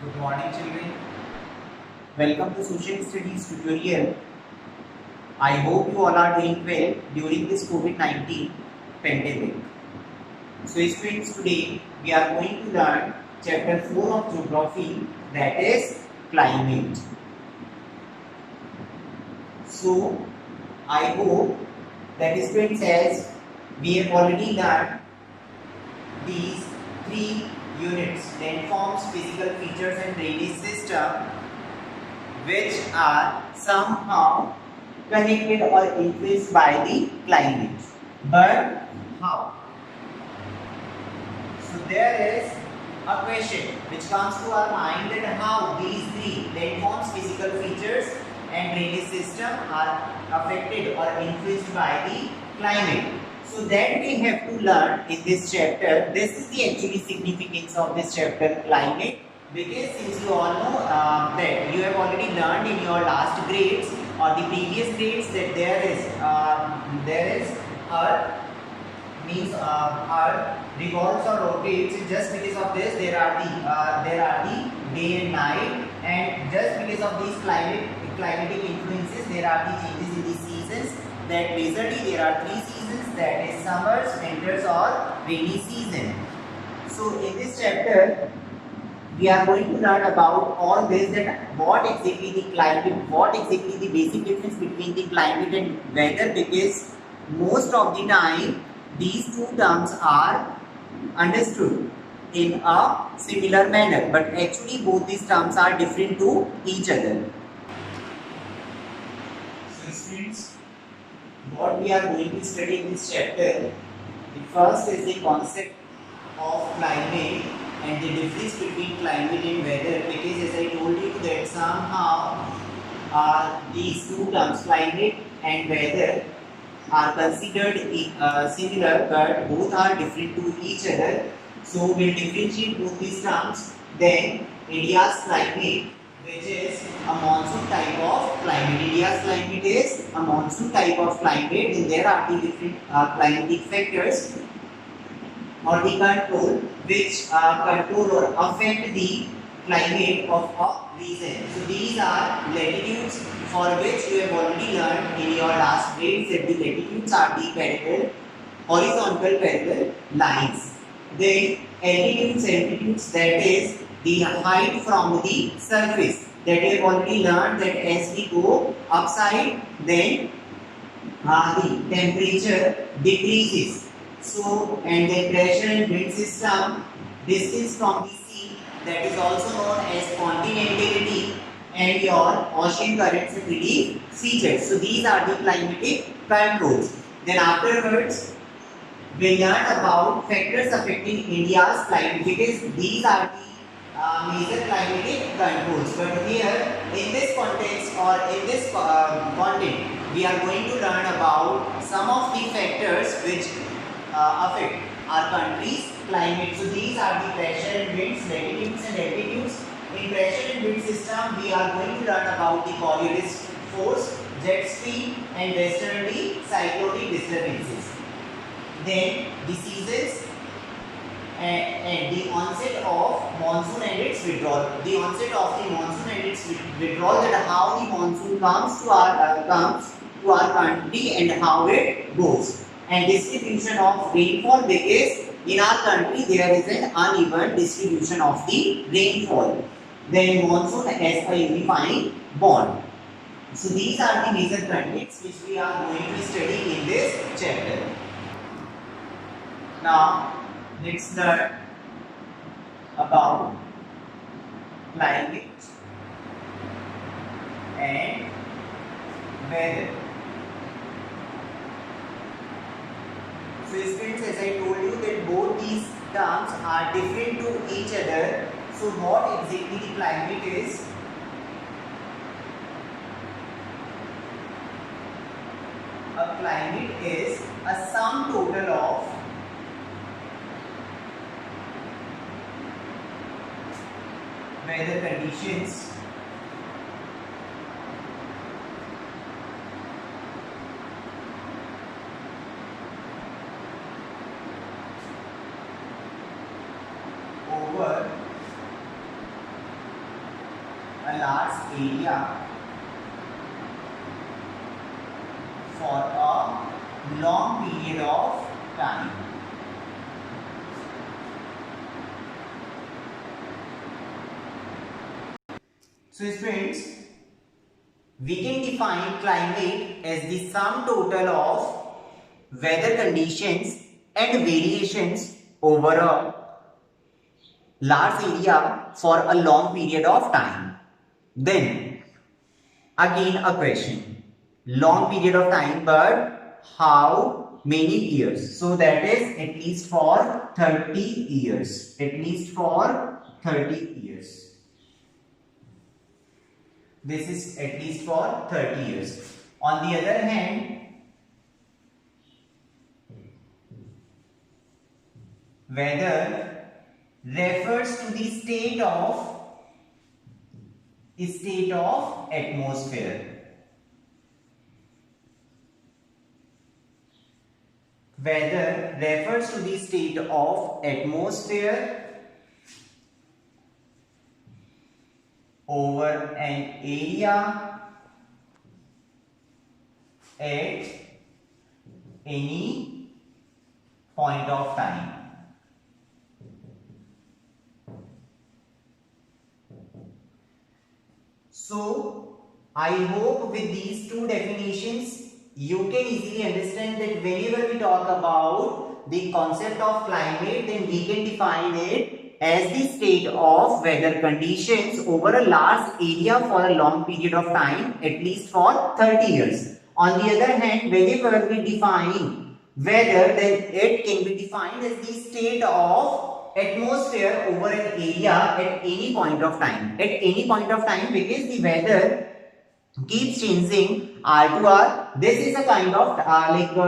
Good morning, children. Welcome to Social Studies tutorial. I hope you all are doing well during this COVID-19 pandemic. So, students, today we are going to learn chapter 4 of geography, that is climate. So, I hope that students, as we have already learned these three units: landforms, physical features, and drainage system, which are somehow connected or influenced by the climate. But how? So there is a question which comes to our mind, that how these three landforms, physical features, and drainage system are affected or influenced by the climate. So that we have to learn in this chapter. This is the actually significance of this chapter, climate, because since you all know that you have already learned in your last grades or the previous grades that there is Earth, means Earth revolves or rotates. Just because of this, there are the day and night, and just because of these climatic influences, there are the changes in the seasons. That majorly there are three seasons, that is summers, winters, or rainy season. So in this chapter, we are going to learn about all this, that what exactly the climate, what exactly the basic difference between the climate and weather, because most of the time these two terms are understood in a similar manner, but actually both these terms are different to each other. So students, what we are going to study in this chapter, the first is the concept of climate and the difference between climate and weather, because as I told you that somehow these two terms, climate and weather, are considered similar, but both are different to each other. So we'll differentiate both these terms. Then India's climate, which is a monsoon type of climate. India's climate is a monsoon type of climate, and there are the different climatic factors or the control which control or affect the climate of a region. So these are latitudes, for which you have already learned in your last grades that the latitudes are the parallel, horizontal parallel lines. Then altitudes, that is the height from the surface, that you have already learned that as we go upside, then the temperature decreases. So, and the pressure and wind system, distance from the sea, that is also known as continentality, and your ocean currents and relief features. So these are the climatic controls. Then afterwards, we learn about factors affecting India's climate, because these are the major climatic controls. But here, in this context or in this content, we are going to learn about some of the factors which affect our country's climate. So these are the pressure and winds, latitudes and altitudes. In pressure and wind system, we are going to learn about the Coriolis force, jet stream, and westerly cyclonic disturbances. Then the seasons and the onset of monsoon and its withdrawal. The onset of the monsoon and its withdrawal, that how the monsoon comes to our country and how it goes. And distribution of rainfall, because in our country there is an uneven distribution of the rainfall. Then monsoon as a unifying bond. So these are the major contexts which we are going to study in this chapter. Now let's learn about climate and weather. So students, as I told you that both these terms are different to each other. So what exactly the climate is? A climate is a sum total of weather conditions over a large area for a long period of time. So students, we can define climate as the sum total of weather conditions and variations over a large area for a long period of time. Then again a question, long period of time, but how many years? So that is at least for 30 years, at least for 30 years. This is at least for 30 years. On the other hand, weather refers to the state of atmosphere. Weather refers to the state of atmosphere over an area at any point of time. So, I hope with these two definitions, you can easily understand that whenever we talk about the concept of climate, then we can define it as the state of weather conditions over a large area for a long period of time, at least for 30 years. On the other hand, whenever we define weather, then it can be defined as the state of atmosphere over an area at any point of time. At any point of time, because the weather keeps changing hour to hour. This is a kind of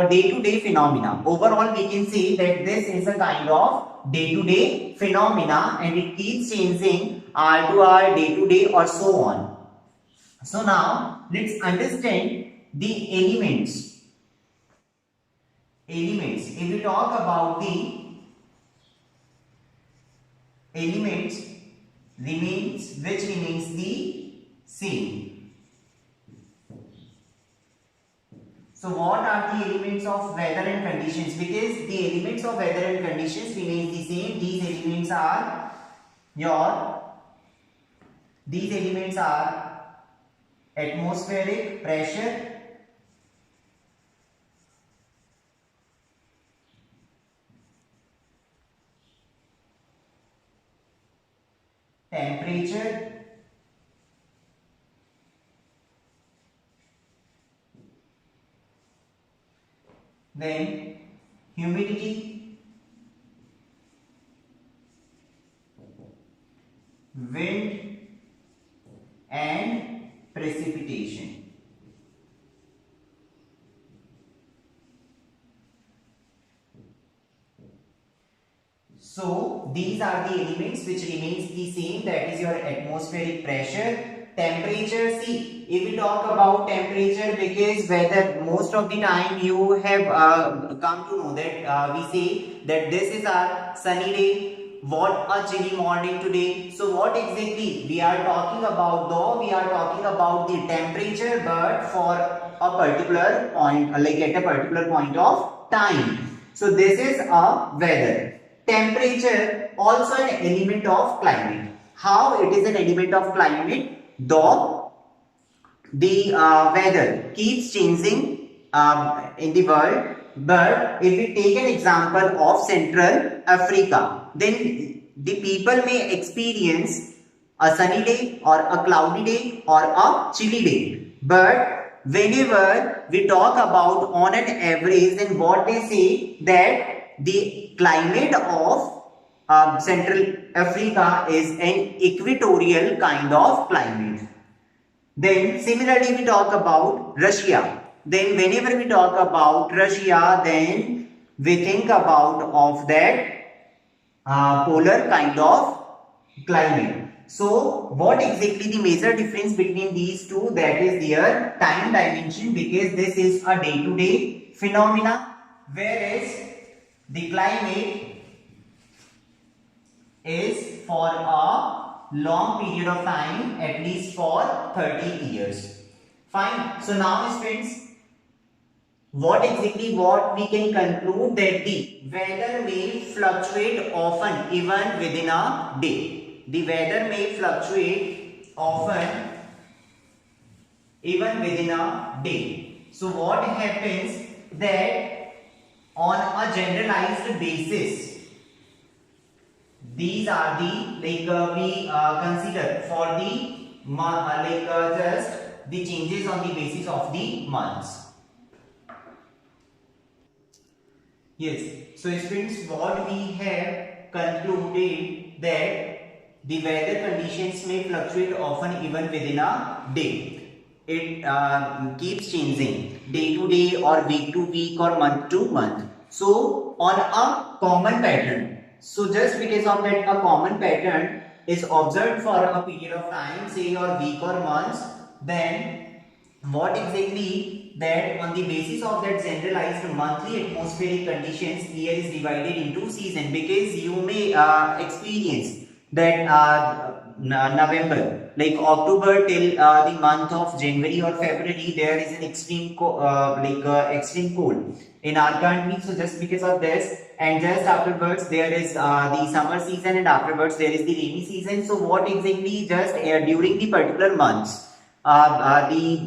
day-to-day phenomena. Overall, we can say that this is a kind of day-to-day phenomena, and it keeps changing hour to hour, day to day, or so on. So now let's understand the elements. If we talk about the elements, which remains the same. So what are the elements of weather and conditions? Because the elements of weather and conditions remain the same. These elements are atmospheric pressure, temperature, then humidity, wind, and precipitation. So these are the elements which remains the same, that is your atmospheric pressure. Temperature, see, if we talk about temperature, because whether most of the time you have come to know that we say that this is our sunny day, what a chilly morning today. So what exactly we are talking about? Though we are talking about the temperature, but for a particular point, like at a particular point of time. So this is a weather. Temperature also an element of climate. How it is an element of climate? Though the weather keeps changing in the world, but if we take an example of Central Africa, then the people may experience a sunny day or a cloudy day or a chilly day. But whenever we talk about on an average, then what they say that the climate of Central Africa is an equatorial kind of climate. Then similarly we talk about Russia. Then whenever we talk about Russia, then we think about of that polar kind of climate. So what exactly the major difference between these two? That is their time dimension, because this is a day-to-day phenomena, whereas the climate is for a long period of time, at least for 30 years. Fine. So now students, what we can conclude that the weather may fluctuate often even within a day. The weather may fluctuate often even within a day. So what happens that on a generalized basis, these are the we consider for the just the changes on the basis of the months. Yes, so students, what we have concluded that the weather conditions may fluctuate often even within a day. It keeps changing day to day or week to week or month to month. So on a common pattern. So just because of that a common pattern is observed for a period of time, say or week or months, then what exactly that on the basis of that generalized monthly atmospheric conditions, year is divided into season, because you may experience that November, like October till the month of January or February, there is an extreme extreme cold in our country. So just because of this, and just afterwards there is the summer season, and afterwards there is the rainy season. So what exactly just during the particular months, the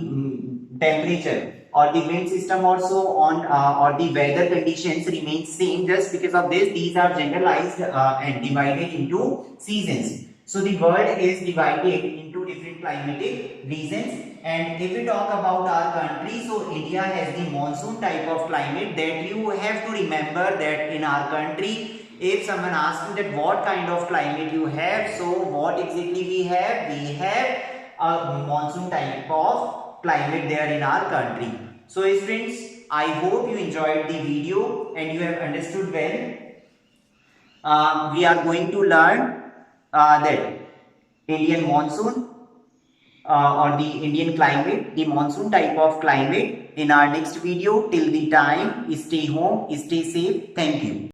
temperature or the wind system also on or the weather conditions remain same. Just because of this, these are generalized and divided into seasons. So the world is divided into different climatic regions, and if we talk about our country, so India has the monsoon type of climate. That you have to remember that in our country, if someone asks you that what kind of climate you have, so what exactly we have? We have a monsoon type of climate there in our country. So friends, I hope you enjoyed the video and you have understood well. We are going to learn that Indian monsoon or the Indian climate, the monsoon type of climate in our next video. Till the time, stay home, stay safe. Thank you.